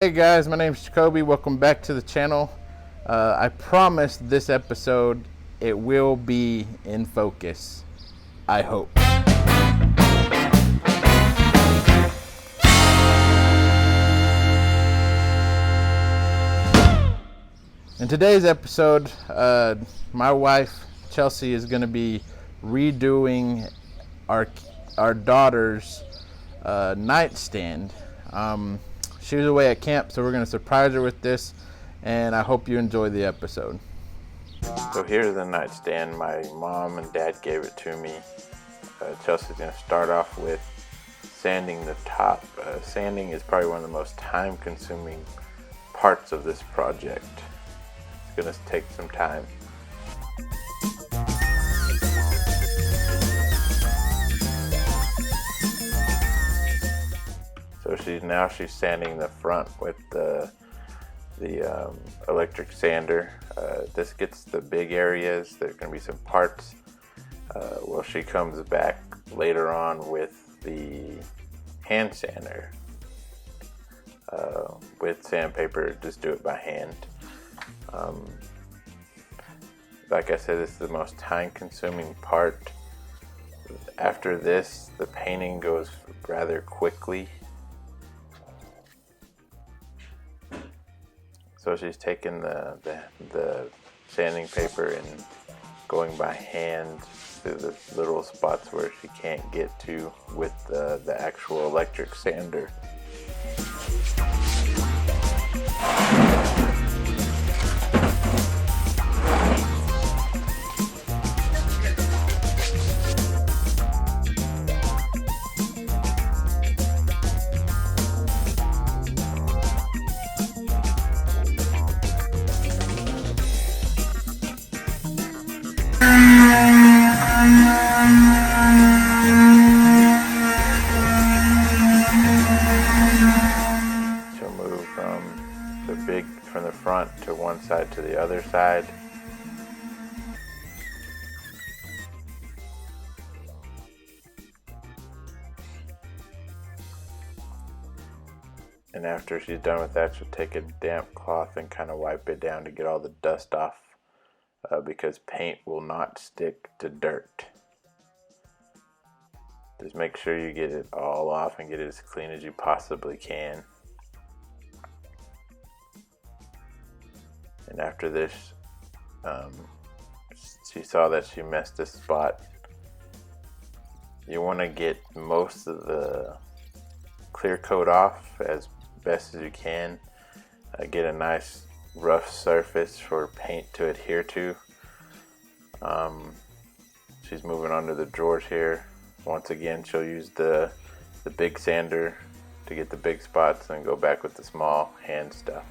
Hey guys, my name is Jacoby. Welcome back to the channel. I promise this episode it will be in focus. I hope. In today's episode, my wife Chelsey is going to be redoing our daughter's nightstand. She was away at camp, so we're going to surprise her with this, and I hope you enjoy the episode. So here's the nightstand. My mom and dad gave it to me. Chelsey's going to start off with sanding the top. Sanding is probably one of the most time-consuming parts of this project. It's going to take some time. So she's sanding the front with the electric sander. This gets the big areas. There's going to be some parts. Well, she comes back later on with the hand sander. With sandpaper, just do it by hand. Like I said, this is the most time-consuming part. After this, the painting goes rather quickly. So she's taking the sanding paper and going by hand through the little spots where she can't get to with the actual electric sander. She'll move from the front to one side to the other side. And after she's done with that, she'll take a damp cloth and kind of wipe it down to get all the dust off, because paint will not stick to dirt. Just make sure you get it all off and get it as clean as you possibly can. And after this, she saw that she messed this spot. You want to get most of the clear coat off as best as you can. Get a nice rough surface for paint to adhere to. She's moving on to the drawers here. Once again, she'll use the big sander to get the big spots and go back with the small hand stuff.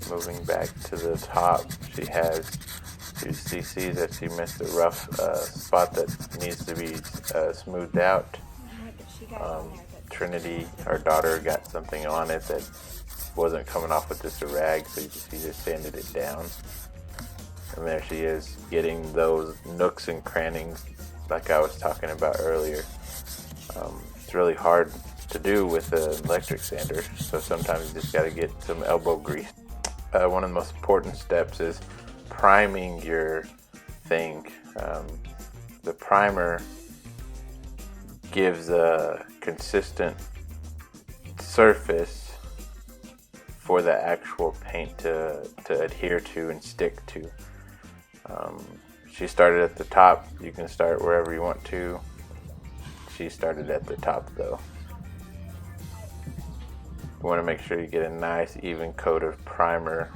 Moving back to the top, she sees that she missed a rough spot that needs to be smoothed out. Trinity, our daughter, got something on it that wasn't coming off with just a rag, so she just sanded it down. And there she is, getting those nooks and crannies like I was talking about earlier. It's really hard to do with an electric sander, so sometimes you just got to get some elbow grease. One of the most important steps is priming your thing. The primer gives a consistent surface for the actual paint to adhere to and stick to. She started at the top. You can start wherever you want to. She started at the top though. You want to make sure you get a nice even coat of primer,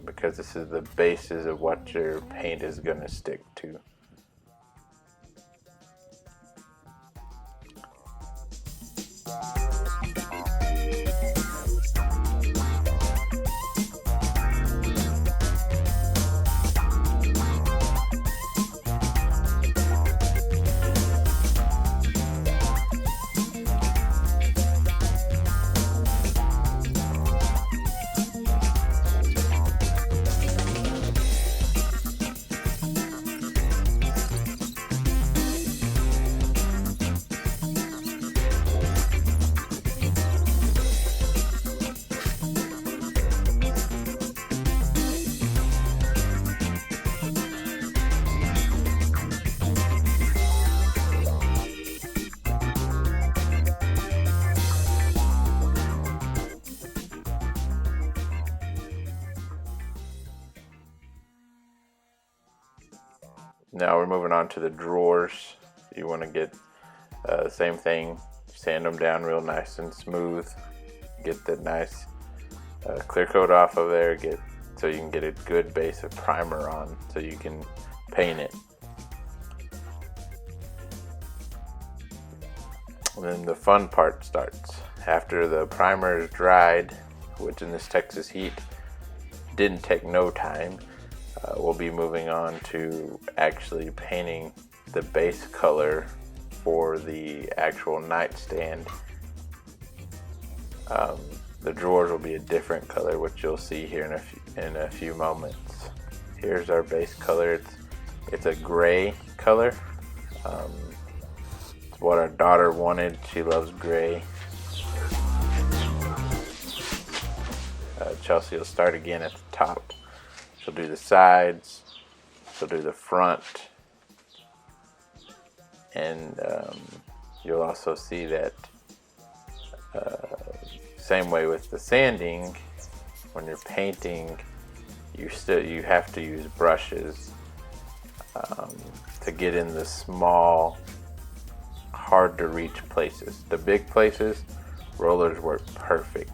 because this is the basis of what your paint is going to stick to. Now we're moving on to the drawers. You want to get same thing, sand them down real nice and smooth. Get the nice clear coat off of there, so you can get a good base of primer on so you can paint it. And then the fun part starts. After the primer is dried, which in this Texas heat didn't take no time, we'll be moving on to actually painting the base color for the actual nightstand. The drawers will be a different color, which you'll see here in a few moments. Here's our base color. It's a gray color. It's what our daughter wanted. She loves gray. Chelsey will start again at the top. She'll do the sides. She'll do the front. And you'll also see that same way with the sanding. When you're painting, you have to use brushes to get in the small, hard to reach places. The big places, rollers work perfect.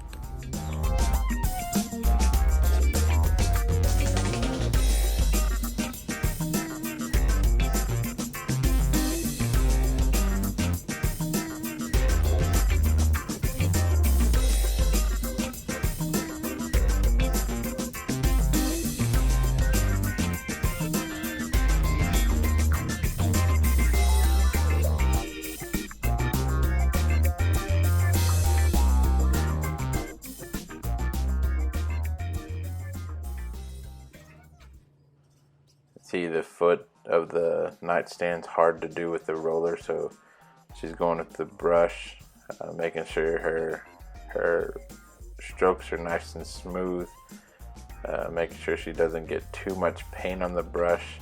See, the foot of the nightstand's hard to do with the roller, so she's going with the brush, making sure her strokes are nice and smooth, making sure she doesn't get too much paint on the brush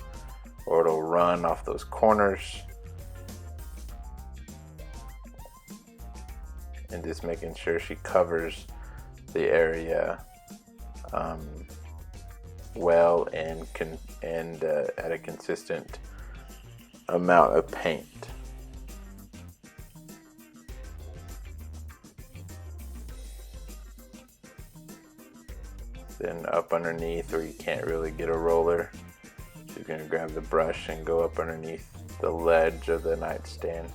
or it'll run off those corners, and just making sure she covers the area well and at a consistent amount of paint. Then up underneath, where you can't really get a roller, she's going to grab the brush and go up underneath the ledge of the nightstand.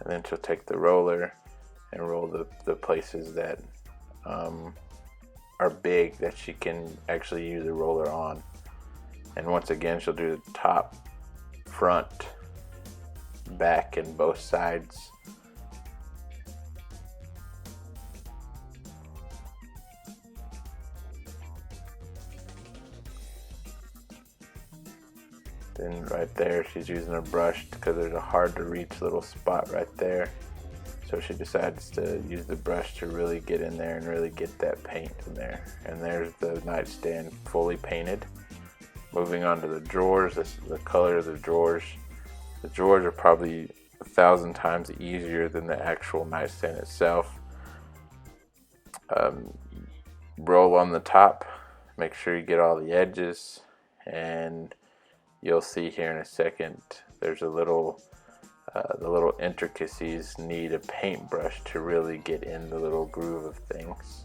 And then she'll take the roller and roll the places that are big that she can actually use the roller on. And once again, she'll do the top, front, back, and both sides. Then right there, she's using a brush because there's a hard to reach little spot right there. So she decides to use the brush to really get in there and really get that paint in there. And there's the nightstand fully painted. Moving on to the drawers, this is the color of the drawers. The drawers are probably 1,000 times easier than the actual nightstand itself. Roll on the top, make sure you get all the edges, and you'll see here in a second, there's the little intricacies need a paintbrush to really get in the little groove of things.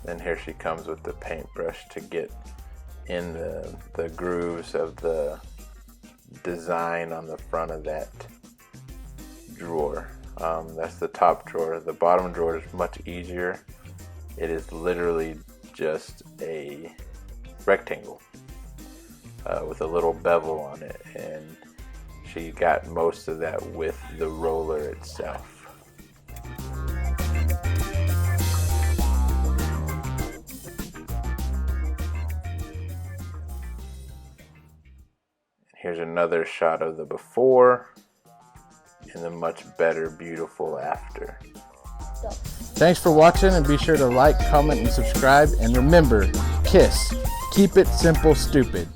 Then here she comes with the paintbrush to get in the grooves of the design on the front of that drawer. That's the top drawer. The bottom drawer is much easier. It is literally just a rectangle with a little bevel on it, and she got most of that with the roller itself. Here's another shot of the before and the much better, beautiful after. Thanks for watching, and be sure to like, comment, and subscribe. And remember, KISS. Keep it simple, stupid.